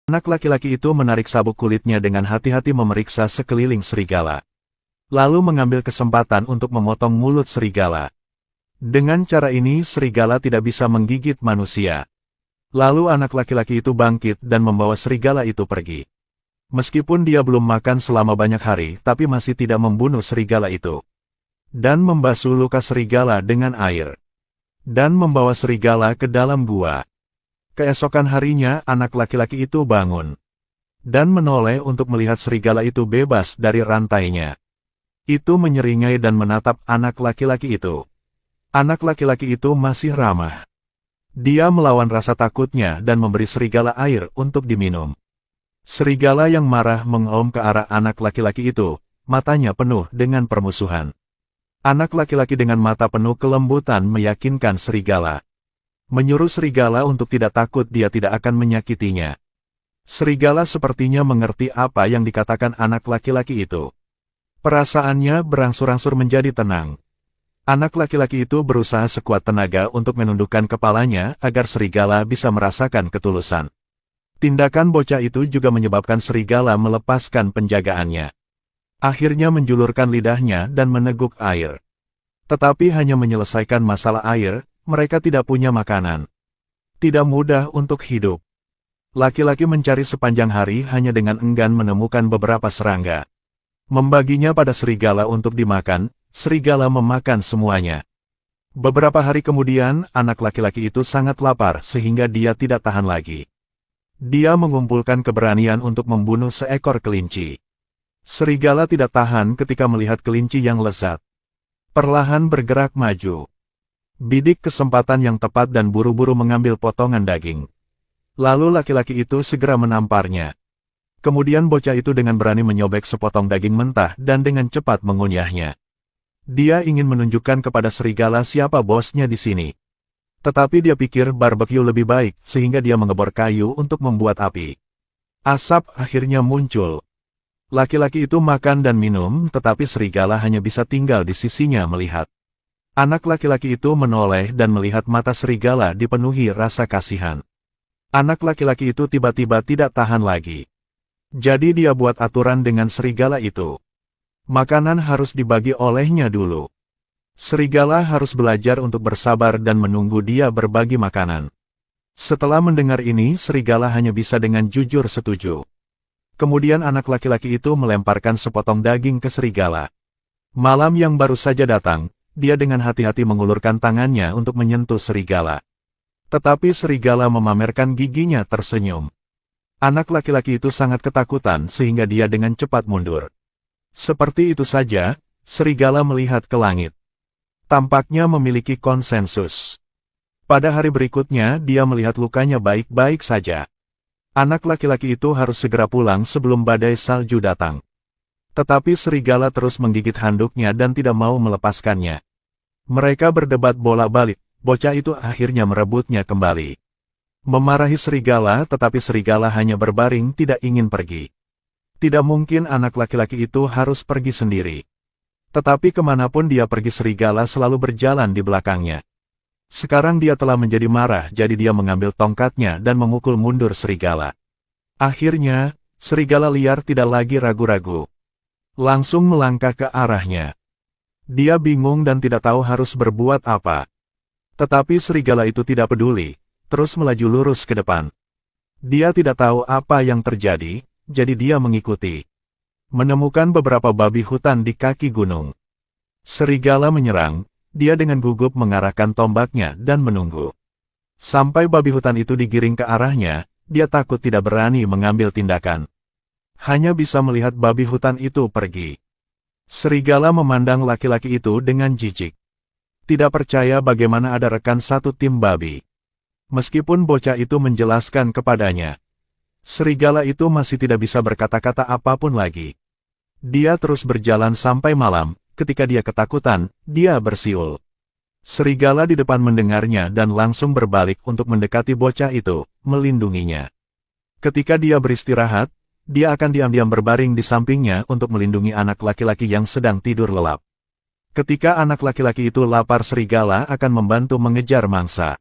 Anak laki-laki itu menarik sabuk kulitnya dengan hati-hati memeriksa sekeliling serigala. Lalu mengambil kesempatan untuk memotong mulut serigala. Dengan cara ini serigala tidak bisa menggigit manusia. Lalu anak laki-laki itu bangkit dan membawa serigala itu pergi. Meskipun dia belum makan selama banyak hari, tapi masih tidak membunuh serigala itu. Dan membasuh luka serigala dengan air. Dan membawa serigala ke dalam gua. Keesokan harinya anak laki-laki itu bangun. Dan menoleh untuk melihat serigala itu bebas dari rantainya. Itu menyeringai dan menatap anak laki-laki itu. Anak laki-laki itu masih ramah. Dia melawan rasa takutnya dan memberi serigala air untuk diminum. Serigala yang marah mengaum ke arah anak laki-laki itu, matanya penuh dengan permusuhan. Anak laki-laki dengan mata penuh kelembutan meyakinkan serigala. Menyuruh serigala untuk tidak takut, dia tidak akan menyakitinya. Serigala sepertinya mengerti apa yang dikatakan anak laki-laki itu. Perasaannya berangsur-angsur menjadi tenang. Anak laki-laki itu berusaha sekuat tenaga untuk menundukkan kepalanya agar serigala bisa merasakan ketulusan. Tindakan bocah itu juga menyebabkan serigala melepaskan penjagaannya. Akhirnya menjulurkan lidahnya dan meneguk air. Tetapi hanya menyelesaikan masalah air, mereka tidak punya makanan. Tidak mudah untuk hidup. Laki-laki mencari sepanjang hari hanya dengan enggan menemukan beberapa serangga. Membaginya pada serigala untuk dimakan, serigala memakan semuanya. Beberapa hari kemudian, anak laki-laki itu sangat lapar sehingga dia tidak tahan lagi. Dia mengumpulkan keberanian untuk membunuh seekor kelinci. Serigala tidak tahan ketika melihat kelinci yang lezat. Perlahan bergerak maju. Bidik kesempatan yang tepat dan buru-buru mengambil potongan daging. Lalu laki-laki itu segera menamparnya. Kemudian bocah itu dengan berani menyobek sepotong daging mentah dan dengan cepat mengunyahnya. Dia ingin menunjukkan kepada serigala siapa bosnya di sini. Tetapi dia pikir barbecue lebih baik, sehingga dia mengebor kayu untuk membuat api. Asap akhirnya muncul. Laki-laki itu makan dan minum, tetapi serigala hanya bisa tinggal di sisinya melihat. Anak laki-laki itu menoleh dan melihat mata serigala dipenuhi rasa kasihan. Anak laki-laki itu tiba-tiba tidak tahan lagi. Jadi dia buat aturan dengan serigala itu. Makanan harus dibagi olehnya dulu. Serigala harus belajar untuk bersabar dan menunggu dia berbagi makanan. Setelah mendengar ini, serigala hanya bisa dengan jujur setuju. Kemudian anak laki-laki itu melemparkan sepotong daging ke serigala. Malam yang baru saja datang, dia dengan hati-hati mengulurkan tangannya untuk menyentuh serigala. Tetapi serigala memamerkan giginya tersenyum. Anak laki-laki itu sangat ketakutan sehingga dia dengan cepat mundur. Seperti itu saja, serigala melihat ke langit. Tampaknya memiliki konsensus. Pada hari berikutnya dia melihat lukanya baik-baik saja. Anak laki-laki itu harus segera pulang sebelum badai salju datang. Tetapi serigala terus menggigit handuknya dan tidak mau melepaskannya. Mereka berdebat bolak-balik, bocah itu akhirnya merebutnya kembali. Memarahi serigala, tetapi serigala hanya berbaring tidak ingin pergi. Tidak mungkin anak laki-laki itu harus pergi sendiri. Tetapi kemanapun dia pergi serigala selalu berjalan di belakangnya. Sekarang dia telah menjadi marah, jadi dia mengambil tongkatnya dan memukul mundur serigala. Akhirnya, serigala liar tidak lagi ragu-ragu. Langsung melangkah ke arahnya. Dia bingung dan tidak tahu harus berbuat apa. Tetapi serigala itu tidak peduli, terus melaju lurus ke depan. Dia tidak tahu apa yang terjadi, jadi dia mengikuti. Menemukan beberapa babi hutan di kaki gunung. Serigala menyerang, dia dengan gugup mengarahkan tombaknya dan menunggu. Sampai babi hutan itu digiring ke arahnya, dia takut tidak berani mengambil tindakan. Hanya bisa melihat babi hutan itu pergi. Serigala memandang laki-laki itu dengan jijik. Tidak percaya bagaimana ada rekan satu tim babi. Meskipun bocah itu menjelaskan kepadanya, serigala itu masih tidak bisa berkata-kata apapun lagi. Dia terus berjalan sampai malam, ketika dia ketakutan, dia bersiul. Serigala di depan mendengarnya dan langsung berbalik untuk mendekati bocah itu, melindunginya. Ketika dia beristirahat, dia akan diam-diam berbaring di sampingnya untuk melindungi anak laki-laki yang sedang tidur lelap. Ketika anak laki-laki itu lapar, serigala akan membantu mengejar mangsa.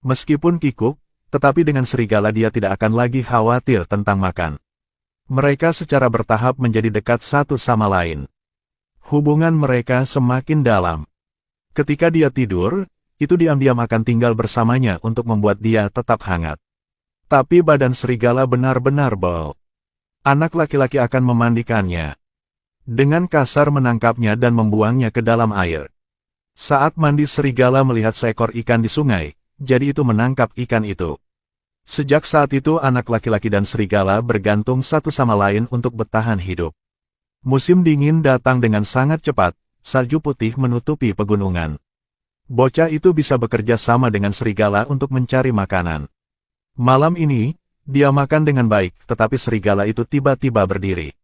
Meskipun kikuk, Tetapi dengan serigala dia tidak akan lagi khawatir tentang makan. Mereka secara bertahap menjadi dekat satu sama lain. Hubungan mereka semakin dalam. Ketika dia tidur, itu diam-diam akan tinggal bersamanya untuk membuat dia tetap hangat. Tapi badan serigala benar-benar bau. Anak laki-laki akan memandikannya. Dengan kasar menangkapnya dan membuangnya ke dalam air. Saat mandi serigala melihat seekor ikan di sungai, jadi itu menangkap ikan itu. Sejak saat itu anak laki-laki dan serigala bergantung satu sama lain untuk bertahan hidup. Musim dingin datang dengan sangat cepat, salju putih menutupi pegunungan. Bocah itu bisa bekerja sama dengan serigala untuk mencari makanan. Malam ini, dia makan dengan baik, tetapi serigala itu tiba-tiba berdiri.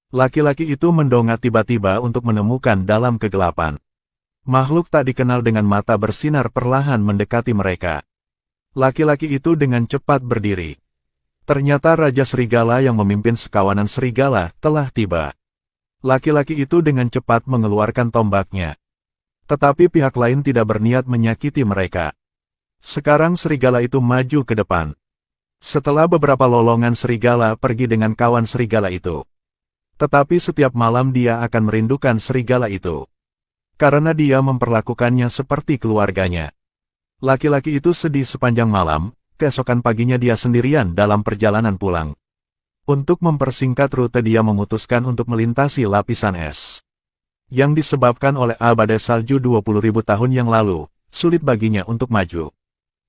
Laki-laki itu mendongak tiba-tiba untuk menemukan dalam kegelapan. Makhluk tak dikenal dengan mata bersinar perlahan mendekati mereka. Laki-laki itu dengan cepat berdiri. Ternyata Raja Serigala yang memimpin sekawanan serigala telah tiba. Laki-laki itu dengan cepat mengeluarkan tombaknya. Tetapi pihak lain tidak berniat menyakiti mereka. Sekarang serigala itu maju ke depan. Setelah beberapa lolongan serigala pergi dengan kawan serigala itu. Tetapi setiap malam dia akan merindukan serigala itu. Karena dia memperlakukannya seperti keluarganya. Laki-laki itu sedih sepanjang malam, keesokan paginya dia sendirian dalam perjalanan pulang. Untuk mempersingkat rute dia memutuskan untuk melintasi lapisan es. Yang disebabkan oleh badai salju 20.000 tahun yang lalu, sulit baginya untuk maju.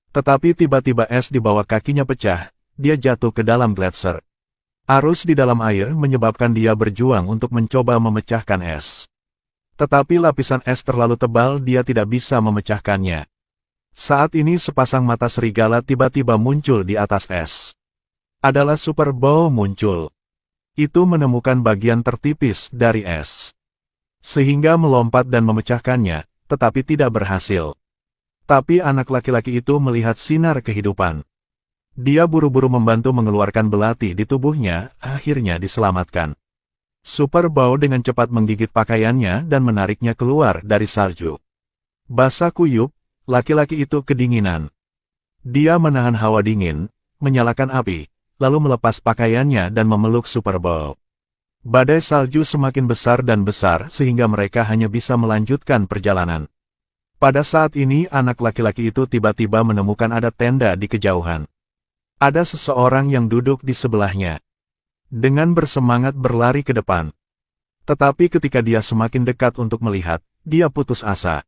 Tetapi tiba-tiba es di bawah kakinya pecah, dia jatuh ke dalam gletser. Arus di dalam air menyebabkan dia berjuang untuk mencoba memecahkan es. Tetapi lapisan es terlalu tebal dia tidak bisa memecahkannya. Saat ini sepasang mata serigala tiba-tiba muncul di atas es. Adalah Super Bow muncul. Itu menemukan bagian tertipis dari es. Sehingga melompat dan memecahkannya, tetapi tidak berhasil. Tapi anak laki-laki itu melihat sinar kehidupan. Dia buru-buru membantu mengeluarkan belati di tubuhnya, akhirnya diselamatkan. Super Bow dengan cepat menggigit pakaiannya dan menariknya keluar dari salju. Basah kuyup, laki-laki itu kedinginan. Dia menahan hawa dingin, menyalakan api, lalu melepas pakaiannya dan memeluk Super Bow. Badai salju semakin besar dan besar sehingga mereka hanya bisa melanjutkan perjalanan. Pada saat ini anak laki-laki itu tiba-tiba menemukan ada tenda di kejauhan. Ada seseorang yang duduk di sebelahnya. Dengan bersemangat berlari ke depan. Tetapi ketika dia semakin dekat untuk melihat, dia putus asa.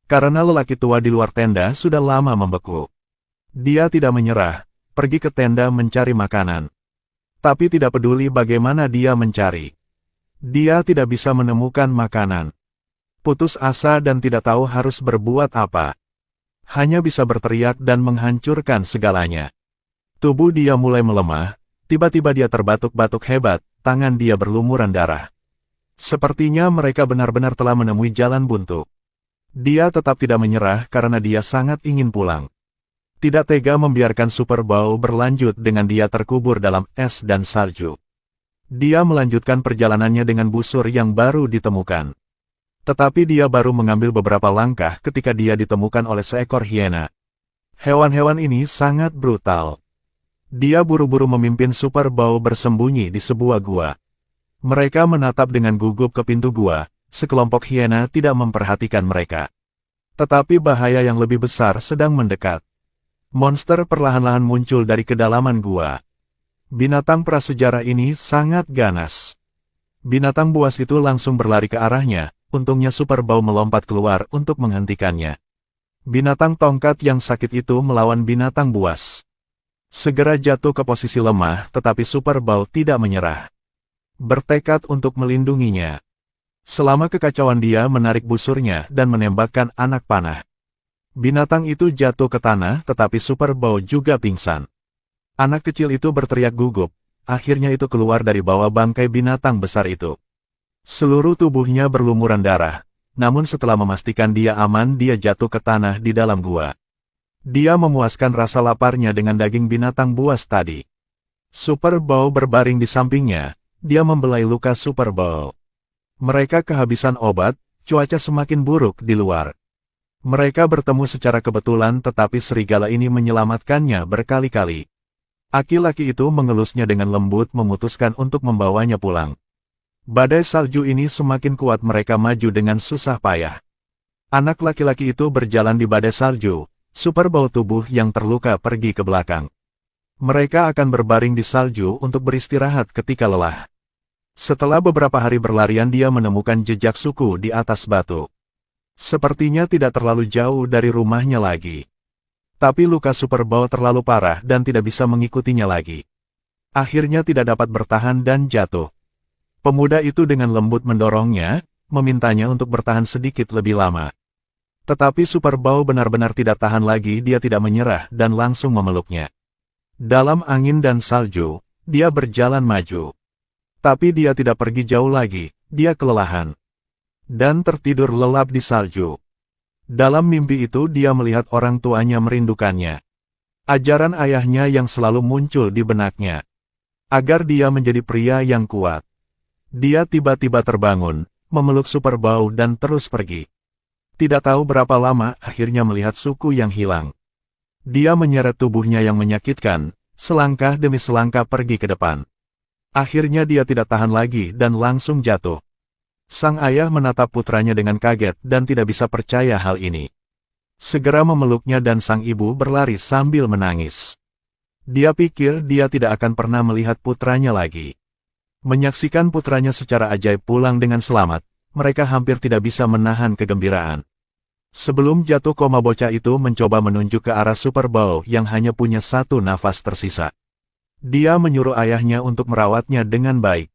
Karena lelaki tua di luar tenda sudah lama membeku. Dia tidak menyerah, pergi ke tenda mencari makanan. Tapi tidak peduli bagaimana dia mencari. Dia tidak bisa menemukan makanan. Putus asa dan tidak tahu harus berbuat apa. Hanya bisa berteriak dan menghancurkan segalanya. Tubuh dia mulai melemah, tiba-tiba dia terbatuk-batuk hebat, tangan dia berlumuran darah. Sepertinya mereka benar-benar telah menemui jalan buntu. Dia tetap tidak menyerah karena dia sangat ingin pulang. Tidak tega membiarkan Super Bow berlanjut dengan dia terkubur dalam es dan salju. Dia melanjutkan perjalanannya dengan busur yang baru ditemukan. Tetapi dia baru mengambil beberapa langkah ketika dia ditemukan oleh seekor hiena. Hewan-hewan ini sangat brutal. Dia buru-buru memimpin Super Bow bersembunyi di sebuah gua. Mereka menatap dengan gugup ke pintu gua, sekelompok hiena tidak memperhatikan mereka. Tetapi bahaya yang lebih besar sedang mendekat. Monster perlahan-lahan muncul dari kedalaman gua. Binatang prasejarah ini sangat ganas. Binatang buas itu langsung berlari ke arahnya, untungnya Super Bow melompat keluar untuk menghentikannya. Binatang tongkat yang sakit itu melawan binatang buas. Segera jatuh ke posisi lemah, tetapi Super Bow tidak menyerah. Bertekad untuk melindunginya. Selama kekacauan dia menarik busurnya dan menembakkan anak panah. Binatang itu jatuh ke tanah tetapi Super Bow juga pingsan. Anak kecil itu berteriak gugup, akhirnya itu keluar dari bawah bangkai binatang besar itu. Seluruh tubuhnya berlumuran darah, namun setelah memastikan dia aman dia jatuh ke tanah di dalam gua. Dia memuaskan rasa laparnya dengan daging binatang buas tadi. Super Bow berbaring di sampingnya, dia membelai luka Super Bow. Mereka kehabisan obat, cuaca semakin buruk di luar. Mereka bertemu secara kebetulan tetapi serigala ini menyelamatkannya berkali-kali. Aki-laki itu mengelusnya dengan lembut memutuskan untuk membawanya pulang. Badai salju ini semakin kuat mereka maju dengan susah payah. Anak laki-laki itu berjalan di badai salju, Super Bowl tubuh yang terluka pergi ke belakang. Mereka akan berbaring di salju untuk beristirahat ketika lelah. Setelah beberapa hari berlarian dia menemukan jejak suku di atas batu. Sepertinya tidak terlalu jauh dari rumahnya lagi. Tapi luka Super Bowl terlalu parah dan tidak bisa mengikutinya lagi. Akhirnya tidak dapat bertahan dan jatuh. Pemuda itu dengan lembut mendorongnya, memintanya untuk bertahan sedikit lebih lama. Tetapi Super Bowl benar-benar tidak tahan lagi, dia tidak menyerah dan langsung memeluknya. Dalam angin dan salju, dia berjalan maju. Tapi dia tidak pergi jauh lagi, dia kelelahan. Dan tertidur lelap di salju. Dalam mimpi itu dia melihat orang tuanya merindukannya. Ajaran ayahnya yang selalu muncul di benaknya. Agar dia menjadi pria yang kuat. Dia tiba-tiba terbangun, memeluk Super Bowl dan terus pergi. Tidak tahu berapa lama akhirnya melihat suku yang hilang. Dia menyeret tubuhnya yang menyakitkan, selangkah demi selangkah pergi ke depan. Akhirnya dia tidak tahan lagi dan langsung jatuh. Sang ayah menatap putranya dengan kaget dan tidak bisa percaya hal ini. Segera memeluknya dan sang ibu berlari sambil menangis. Dia pikir dia tidak akan pernah melihat putranya lagi. Menyaksikan putranya secara ajaib pulang dengan selamat, mereka hampir tidak bisa menahan kegembiraan. Sebelum jatuh koma bocah itu mencoba menunjuk ke arah Super Bowl yang hanya punya satu nafas tersisa. Dia menyuruh ayahnya untuk merawatnya dengan baik.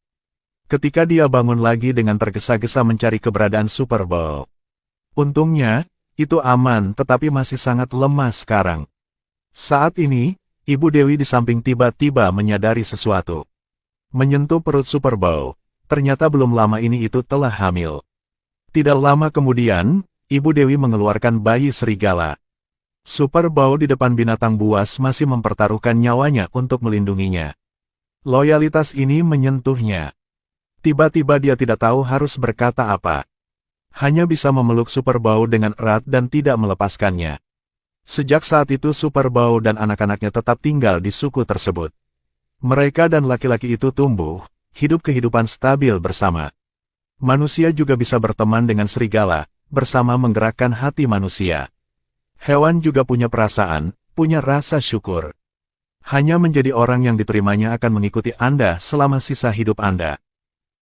Ketika dia bangun lagi dengan tergesa-gesa mencari keberadaan Super Bowl. Untungnya, itu aman tetapi masih sangat lemah sekarang. Saat ini, Ibu Dewi di samping tiba-tiba menyadari sesuatu. Menyentuh perut Super Bowl, ternyata belum lama ini itu telah hamil. Tidak lama kemudian, Ibu Dewi mengeluarkan bayi serigala. Super Bowl di depan binatang buas masih mempertaruhkan nyawanya untuk melindunginya. Loyalitas ini menyentuhnya. Tiba-tiba dia tidak tahu harus berkata apa. Hanya bisa memeluk Super Bowl dengan erat dan tidak melepaskannya. Sejak saat itu Super Bowl dan anak-anaknya tetap tinggal di suku tersebut. Mereka dan laki-laki itu tumbuh, hidup kehidupan stabil bersama. Manusia juga bisa berteman dengan serigala, bersama menggerakkan hati manusia. Hewan juga punya perasaan, punya rasa syukur. Hanya menjadi orang yang diterimanya akan mengikuti Anda selama sisa hidup Anda.